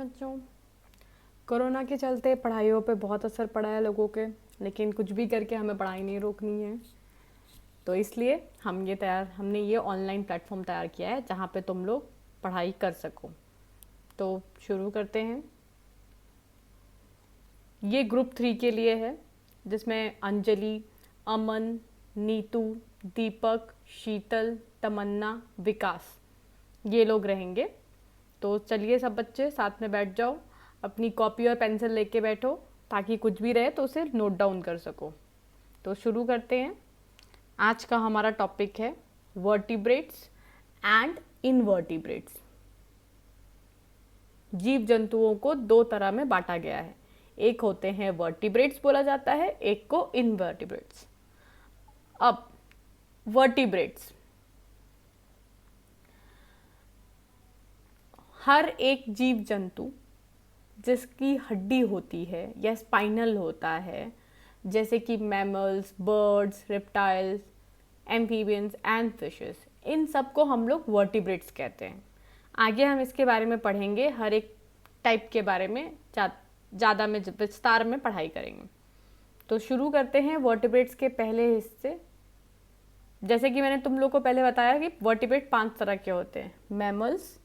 बच्चों। कोरोना के चलते पढ़ाइयों पे बहुत असर पड़ा है लोगों के, लेकिन कुछ भी करके हमें पढ़ाई नहीं रोकनी है। तो इसलिए हमने ये ऑनलाइन प्लेटफॉर्म तैयार किया है जहाँ पे तुम लोग पढ़ाई कर सको। तो शुरू करते हैं। ये ग्रुप 3 के लिए है, जिसमें अंजलि, अमन, नीतू, दीपक, शीतल, तमन्ना, विकास ये लोग रहेंगे। तो चलिए सब बच्चे साथ में बैठ जाओ, अपनी कॉपी और पेंसिल लेके बैठो ताकि कुछ भी रहे तो उसे नोट डाउन कर सको। तो शुरू करते हैं। आज का हमारा टॉपिक है वर्टिब्रेट्स एंड इनवर्टिब्रेट्स। जीव जंतुओं को दो तरह में बांटा गया है, एक होते हैं वर्टिब्रेट्स बोला जाता है, एक को इनवर्टिब्रेट्स। अब वर्टिब्रेट्स, हर एक जीव जंतु जिसकी हड्डी होती है या स्पाइनल होता है, जैसे कि mammals, birds, reptiles, amphibians and fishes, इन सब को हम लोग वर्टिब्रेट्स कहते हैं। आगे हम इसके बारे में पढ़ेंगे, हर एक टाइप के बारे में ज़्यादा में विस्तार में पढ़ाई करेंगे। तो शुरू करते हैं वर्टिब्रेट्स के पहले हिस्से। जैसे कि मैंने तुम लोग को पहले बताया कि वर्टिब्रेट 5 तरह के होते हैं: mammals,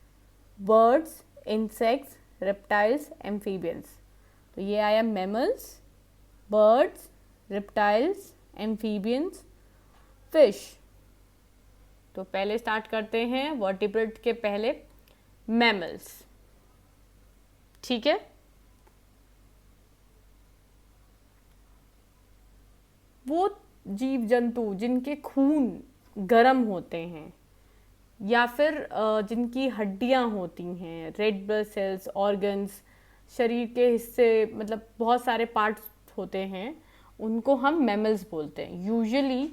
birds, insects, reptiles, amphibians. तो ये आया mammals, birds, reptiles, amphibians, fish. तो पहले स्टार्ट करते हैं वर्टिब्रेट के पहले मैमल्स। ठीक है, वो जीव जंतु जिनके खून गर्म होते हैं या फिर जिनकी हड्डियां होती हैं, रेड ब्लड सेल्स, ऑर्गन्स, शरीर के हिस्से, मतलब बहुत सारे पार्ट्स होते हैं, उनको हम मैमल्स बोलते हैं। यूजुअली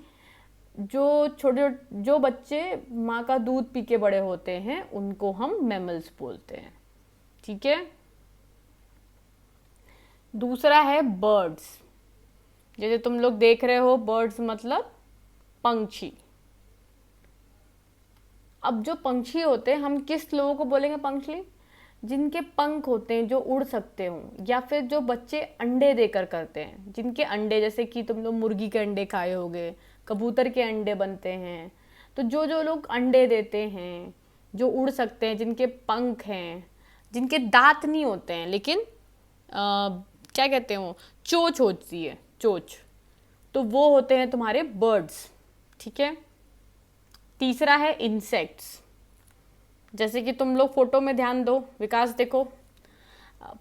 जो बच्चे माँ का दूध पी के बड़े होते हैं उनको हम मैमल्स बोलते हैं। ठीक है। दूसरा है बर्ड्स। जैसे तुम लोग देख रहे हो, बर्ड्स मतलब पंछी। अब जो पंछी होते हैं, हम किस लोगों को बोलेंगे पंछी? जिनके पंख होते हैं, जो उड़ सकते हो, या फिर जो बच्चे अंडे देकर करते हैं, जिनके अंडे, जैसे कि तुम लोग मुर्गी के अंडे खाए होगे, कबूतर के अंडे बनते हैं। तो जो जो लोग अंडे देते हैं, जो उड़ सकते हैं, जिनके पंख हैं, जिनके दांत नहीं होते हैं लेकिन क्या कहते हैं, वो चोंच होती है, चोंच, तो वो होते हैं तुम्हारे बर्ड्स। ठीक है। तीसरा है इंसेक्ट्स। जैसे कि तुम लोग फोटो में ध्यान दो, विकास देखो,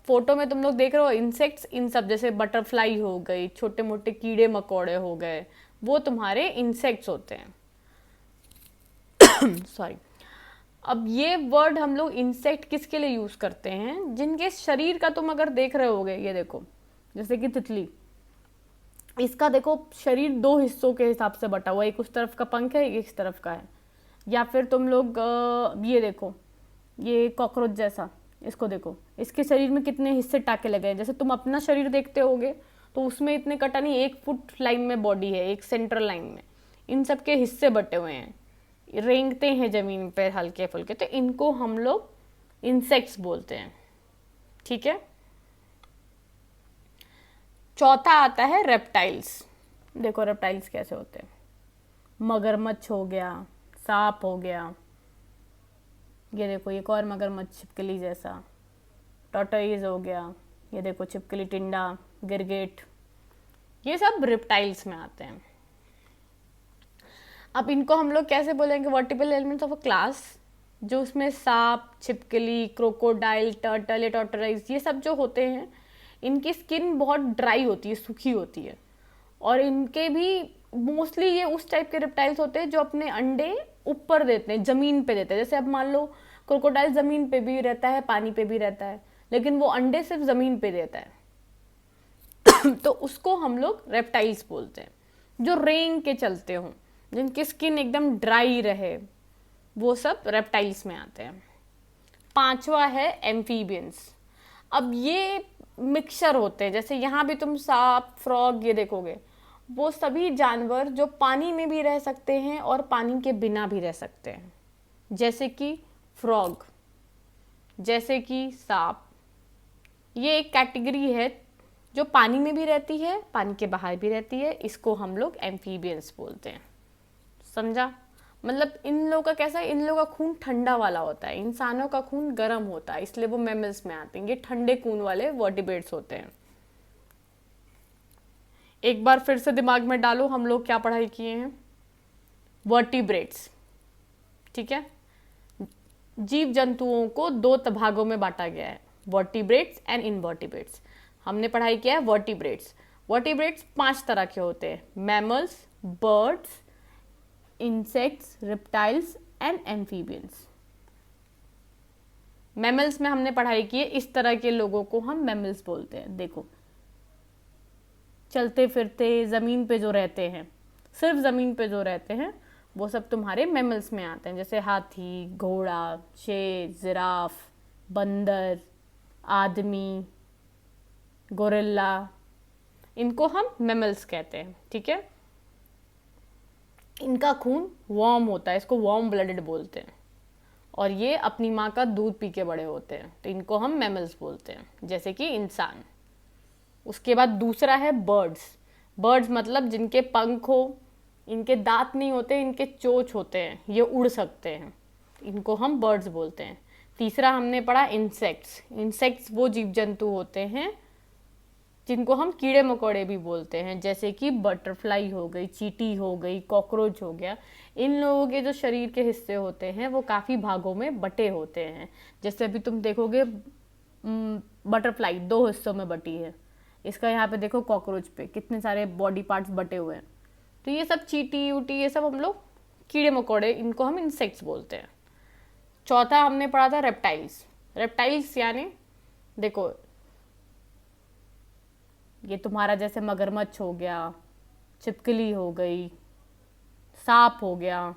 फोटो में तुम लोग देख रहे हो इंसेक्ट्स, इन सब जैसे बटरफ्लाई हो गई, छोटे मोटे कीड़े मकोड़े हो गए, वो तुम्हारे इंसेक्ट्स होते हैं। सॉरी। अब ये वर्ड हम लोग इंसेक्ट किसके लिए यूज करते हैं? जिनके शरीर का तुम अगर देख रहे होगे, ये देखो, जैसे कि तितली, इसका देखो शरीर 2 हिस्सों के हिसाब से बटा हुआ है, एक उस तरफ का पंख है, एक इस तरफ का है। या फिर तुम लोग ये देखो, ये कॉकरोच जैसा, इसको देखो, इसके शरीर में कितने हिस्से टाके लगे हैं। जैसे तुम अपना शरीर देखते होगे तो उसमें इतने कटा नहीं, 1 फुट लाइन में बॉडी है, एक सेंट्रल लाइन में, इन सब के हिस्से बटे हुए हैं, रेंगते हैं जमीन पे हल्के फुल्के, तो इनको हम लोग इंसेक्ट्स बोलते हैं। ठीक है। चौथा आता है रेप्टाइल्स। देखो रेप्टाइल्स कैसे होते हैं, मगरमच्छ हो गया, सांप हो गया, ये देखो एक और मगरमच्छ छिपकली जैसा, टॉर्टोइज हो गया, ये देखो छिपकली, टिंडा, गिरगिट, ये सब रेप्टाइल्स में आते हैं। अब इनको हम लोग कैसे बोलेंगे? Vertebral elements of a class, जो उसमें सांप, छिपकली, क्रोकोडाइल, टर्टल या टॉर्टोइज, ये सब जो होते हैं, इनकी स्किन बहुत ड्राई होती है, सूखी होती है, और इनके भी मोस्टली ये उस टाइप के रेप्टाइल्स होते हैं जो अपने अंडे ऊपर देते हैं, जमीन पे देते हैं। जैसे अब मान लो क्रोकोडाइल जमीन पे भी रहता है, पानी पे भी रहता है, लेकिन वो अंडे सिर्फ जमीन पे देता है। तो उसको हम लोग रेप्टाइल्स बोलते हैं। जो रेंग के चलते हों, जिनकी स्किन एकदम ड्राई रहे, वो सब रेप्टाइल्स में आते हैं। पांचवा है एम्फीबियंस। अब ये मिक्सचर होते हैं, जैसे यहाँ भी तुम सांप, फ्रॉग ये देखोगे, वो सभी जानवर जो पानी में भी रह सकते हैं और पानी के बिना भी रह सकते हैं। जैसे कि फ्रॉग, जैसे कि सांप, ये एक कैटेगरी है जो पानी में भी रहती है, पानी के बाहर भी रहती है, इसको हम लोग एम्फीबियंस बोलते हैं। समझा? मतलब इन लोगों का कैसा है, इन लोगों का खून ठंडा वाला होता है, इंसानों का खून गर्म होता है, इसलिए वो मैमल्स में आते हैं। ये ठंडे खून वाले वर्टिब्रेट्स होते हैं। एक बार फिर से दिमाग में डालो, हम लोग क्या पढ़ाई किए हैं? वर्टिब्रेट्स। ठीक है, जीव जंतुओं को दो भागों में बांटा गया है, वर्टिब्रेट्स एंड इनवर्टिब्रेट्स। हमने पढ़ाई किया है वर्टिब्रेट्स। वर्टिब्रेट्स 5 तरह के होते हैं, mammals, birds, insects, reptiles and amphibians. Mammals में हमने पढ़ाई की है, इस तरह के लोगों को हम मैमल्स बोलते हैं। देखो, चलते फिरते ज़मीन पे जो रहते हैं, सिर्फ ज़मीन पे जो रहते हैं, वो सब तुम्हारे मैमल्स में आते हैं, जैसे हाथी, घोड़ा, शेर, जिराफ, बंदर, आदमी, गोरिल्ला, इनको हम मैमल्स कहते हैं। ठीक है, इनका खून वार्म होता है, इसको वार्म ब्लडेड बोलते हैं, और ये अपनी माँ का दूध पी के बड़े होते हैं, तो इनको हम मैमल्स बोलते हैं, जैसे कि इंसान। उसके बाद दूसरा है बर्ड्स। बर्ड्स मतलब जिनके पंख हो, इनके दांत नहीं होते, इनके चोंच होते हैं, ये उड़ सकते हैं, इनको हम बर्ड्स बोलते हैं। तीसरा हमने पढ़ा इंसेक्ट्स। इंसेक्ट्स वो जीव जंतु होते हैं जिनको हम कीड़े मकोड़े भी बोलते हैं, जैसे कि बटरफ्लाई हो गई, चींटी हो गई, कॉकरोच हो गया। इन लोगों के जो शरीर के हिस्से होते हैं वो काफ़ी भागों में बटे होते हैं। जैसे अभी तुम देखोगे बटरफ्लाई 2 हिस्सों में बटी है, इसका यहाँ पे देखो कॉकरोच पे कितने सारे बॉडी पार्ट्स बटे हुए हैं। तो ये सब चींटी उटी, ये सब हम लोग कीड़े मकोड़े, इनको हम इंसेक्ट्स बोलते हैं। चौथा हमने पढ़ा था रेप्टाइल्स। रेप्टाइल्स यानी देखो, ये तुम्हारा जैसे मगरमच्छ हो गया, छिपकली हो गई, सांप हो गया,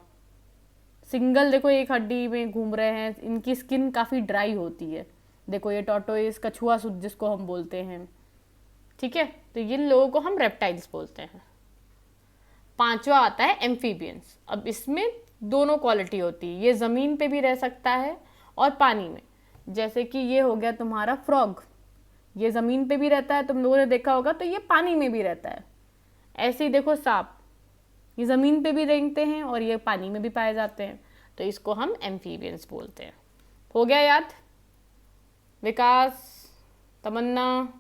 सिंगल देखो एक हड्डी में घूम रहे हैं, इनकी स्किन काफ़ी ड्राई होती है। देखो ये टॉर्टोइस, कछुआ सूत जिसको हम बोलते हैं। ठीक है, तो इन लोगों को हम रेप्टाइल्स बोलते हैं। पांचवा आता है एम्फीबियंस। अब इसमें दोनों क्वालिटी होती है, ये ज़मीन पे भी रह सकता है और पानी में। जैसे कि ये हो गया तुम्हारा फ्रॉग, ये ज़मीन पे भी रहता है, तुम लोगों ने देखा होगा, तो ये पानी में भी रहता है। ऐसे ही देखो सांप, ये ज़मीन पे भी रेंगते हैं और ये पानी में भी पाए जाते हैं, तो इसको हम एम्फीबियंस बोलते हैं। हो गया याद? विकास, तमन्ना,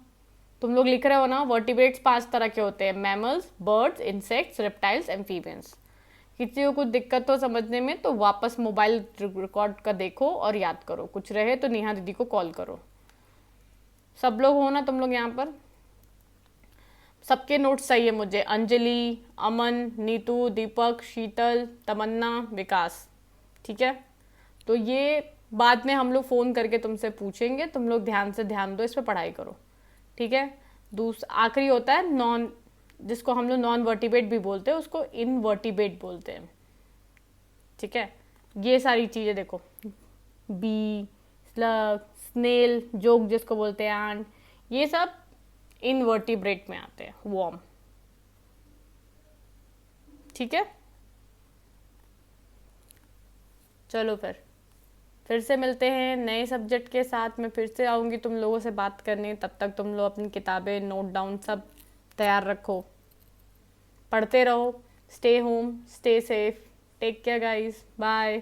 तुम लोग लिख रहे हो ना? वर्टिब्रेट्स 5 तरह के होते हैं, mammals, birds, insects, reptiles, amphibians. किसी को कुछ दिक्कत हो समझने में तो वापस मोबाइल रिकॉर्ड का देखो और याद करो, कुछ रहे तो नेहा दीदी को कॉल करो। सब लोग हो ना तुम लोग यहाँ पर? सबके नोट्स चाहिए मुझे, अंजलि, अमन, नीतू, दीपक, शीतल, तमन्ना, विकास। ठीक है, तो ये बाद में हम लोग फ़ोन करके तुमसे पूछेंगे, तुम लोग ध्यान से ध्यान दो, इस पर पढ़ाई करो। ठीक है, आखिरी होता है नॉन, जिसको हम लोग नॉन वर्टिब्रेट भी बोलते हैं, उसको इनवर्टिब्रेट बोलते हैं। ठीक है, ये सारी चीज़ें देखो, बी, स्लग, स्नेल, जोक जिसको बोलते हैं, एंड ये सब इनवर्टिब्रेट में आते हैं, वॉर्म। ठीक है, चलो फिर से मिलते हैं नए सब्जेक्ट के साथ। मैं फिर से आऊँगी तुम लोगों से बात करने, तब तक तुम लोग अपनी किताबें, नोट डाउन सब तैयार रखो, पढ़ते रहो। Stay home, stay safe, take care guys, bye.